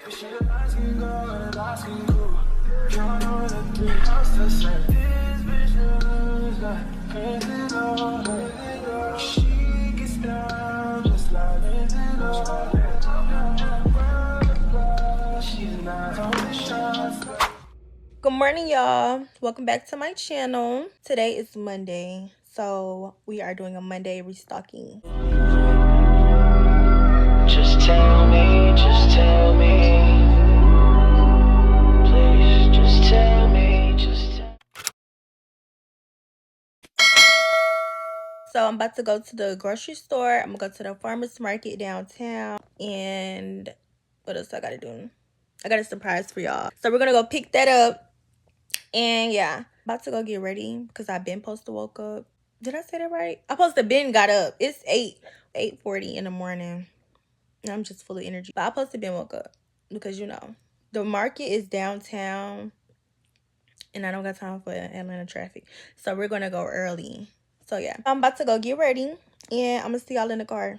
Good morning, y'all. Welcome back to my channel. Today is Monday, so we are doing a Monday restocking. Just tell me, please, just tell me, So I'm about to go to the grocery store. I'm gonna go to the farmer's market downtown, and what else I gotta do? I got a surprise for y'all. So we're gonna go pick that up, and yeah, about to go get ready because I've been supposed to woke up. Did I say that right? I supposed to been got up. It's 8:40 in the morning. And I'm just full of energy. But I supposed to been woke up because the market is downtown, and I don't got time for Atlanta traffic. So we're gonna go early. So yeah, I'm about to go get ready, and I'm gonna see y'all in the car.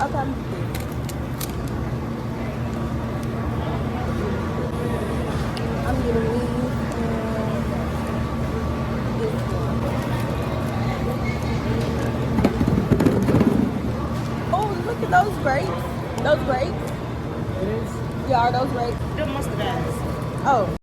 Okay. I'm getting these and this one. Oh, look at those grapes. Those grapes. It is. Yeah, are those grapes? They're muscadines. Oh.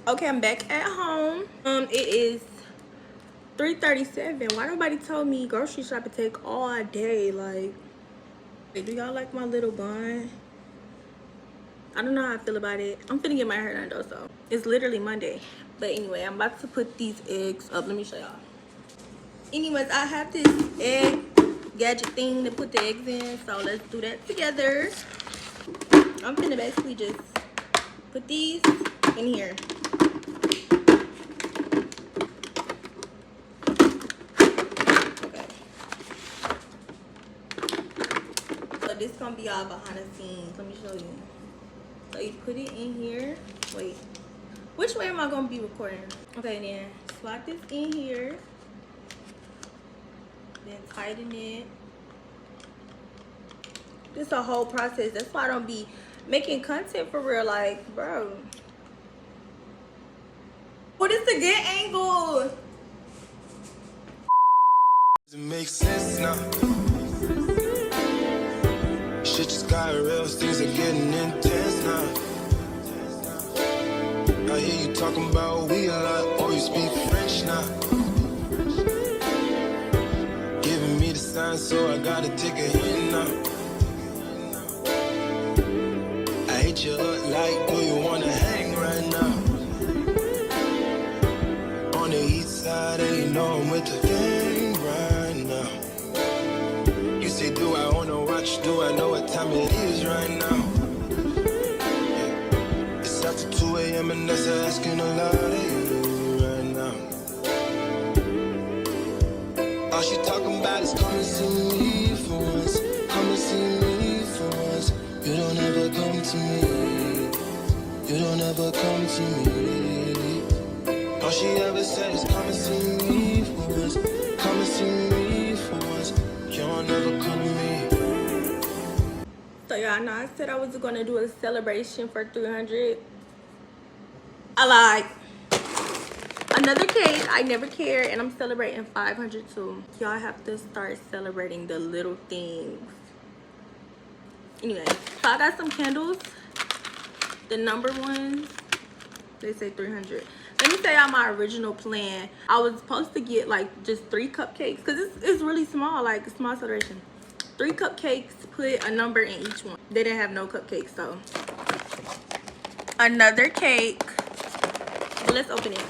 Okay, I'm back at home. It is 3:37. Why nobody told me grocery shopping take all day? Like, do y'all like my little bun? I don't know how I feel about it. I'm finna get my hair done though, so it's literally Monday. But anyway, I'm about to put these eggs up. Let me show y'all. Anyways, I have this egg gadget thing to put the eggs in, so let's do that together. I'm finna basically just put these in here. This is gonna be all behind the scenes. Let me show you. So you put it in here. Wait, which way am I gonna be recording? Okay, then slide this in here, then tighten it. This is a whole process. That's why I don't be making content for real. Like, bro, what is the good angle? It makes sense now. Shit just got real, things are getting intense now. I hear you talking about we a lot, or you speak French now. Giving me the sign, so I gotta take a hint now. I hit you up like, do you wanna hang right now? On the east side, and you know I'm with the gang. All she talking about is come and see me for once. Come and see me for once. You don't ever come to me. You don't ever come to me. All she ever said is come and see me for once. Come and see me for once. You don't ever come to me. So y'all know I said I was gonna do a celebration for 300. I lied. Another cake. I never cared, and I'm celebrating 500 too. Y'all have to start celebrating the little things. Anyway, so I got some candles. The number ones, they say 300. Let me tell y'all my original plan. I was supposed to get like just 3 cupcakes because it's really small, like a small celebration. 3 cupcakes, put a number in each one. They didn't have no cupcakes, so another cake. Well, let's open it.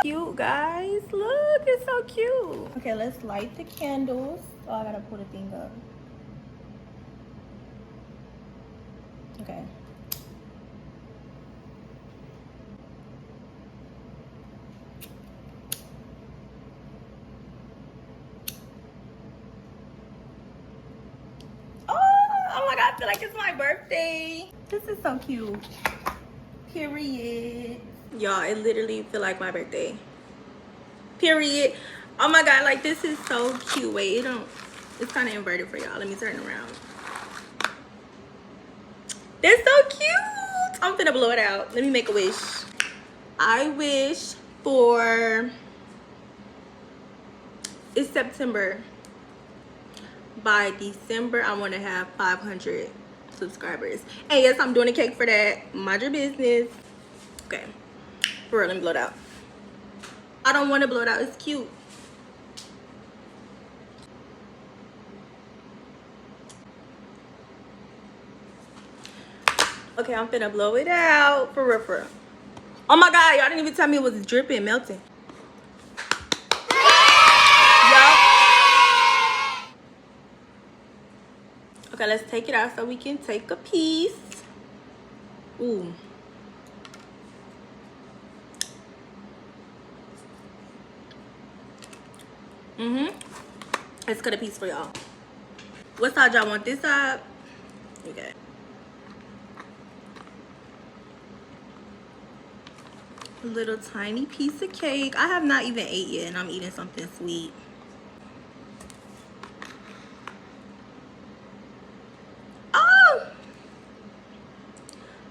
Cute, guys. Look, it's so cute. Okay, let's light the candles. Oh, I gotta pull the thing up. Okay. Oh my god, I feel like it's my birthday. This is so cute. Period. Y'all, it literally feel like my birthday. Period. Oh my god, like this is so cute. Wait, it's kind of inverted for y'all. Let me turn around. They're so cute. I'm gonna blow it out. Let me make a wish. I wish for, it's September. By December, I want to have 500 subscribers. And yes, I'm doing a cake for that. Mind your business. Okay. For real, let me blow it out. I don't want to blow it out. It's cute. Okay, I'm finna blow it out. For real, for real. Oh my god, y'all didn't even tell me it was dripping, melting. Okay, let's take it out so we can take a piece. Ooh. Let's cut a piece for y'all. What side y'all want? This side? Okay. A little tiny piece of cake. I have not even ate yet, and I'm eating something sweet.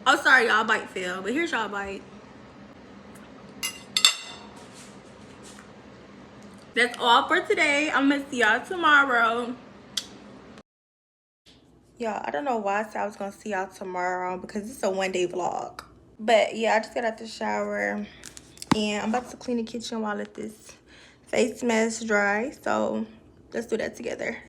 Oh, sorry, y'all bite failed, but here's y'all bite. That's all for today. I'm gonna see y'all tomorrow. Y'all, I don't know why I said I was gonna see y'all tomorrow because it's a one-day vlog. But yeah, I just got out the shower and I'm about to clean the kitchen while I let this face mask dry. So let's do that together.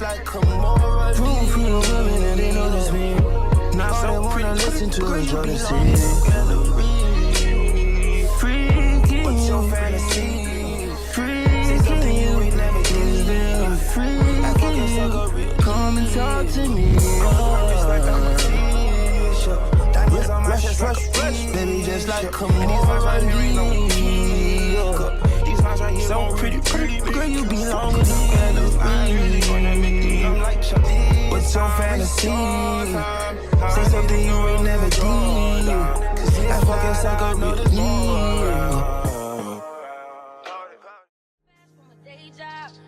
Like come over, proof for the women and they notice me. Now they wanna listen to us, Jordan C. Freaky, what's your fantasy? Freaky, say something you ain't never did. Freaky, come and talk to me. Rush, baby, just like come over, so pretty, girl, you belong with me. What's your fantasy? Say something you ain't never did. I fucking suck up with me.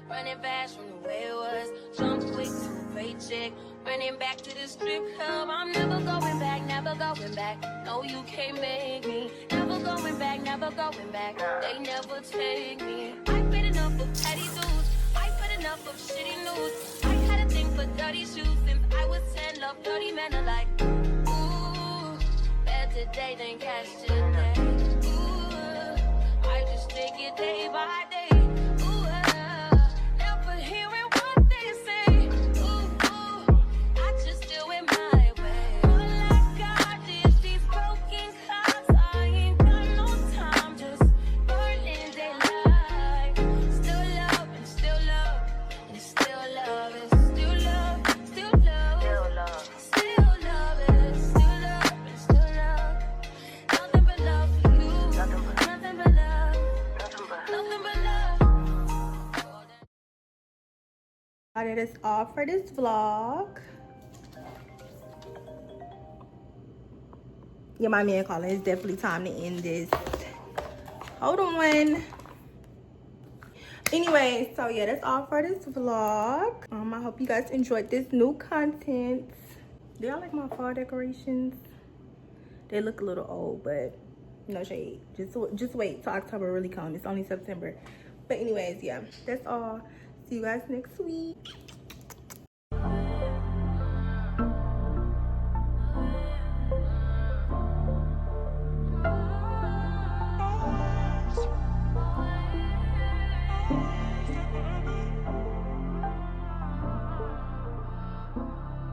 Running fast from the way it was. Jump quick to a paycheck. Running back to the strip club. I'm never going back, never going back. back. No, you can't make me. Never going back, never going back. They never take me. I've been enough of petty dudes. I've been enough of shitty news. I had a thing for dirty shoes since I was 10. Love dirty men alike. Ooh, better today than yesterday. Ooh, I just take it day by day. Ooh, never hearing what they say. Ooh, I just do it my way. All I got is these broken clouds. I ain't got no time, just burning daylight. Still love and still love and still love and still love, still love, still love it, still love and still love. Nothing but love for you. Nothing but love. Nothing but love. That is all for this vlog. Yeah, my man calling. It's definitely time to end this. Hold on. Anyway, so yeah, that's all for this vlog. I hope you guys enjoyed this new content. Do y'all like my fall decorations? They look a little old, but no shade. Just wait till October really comes. It's only September. But anyways, yeah, that's all. See you guys next week.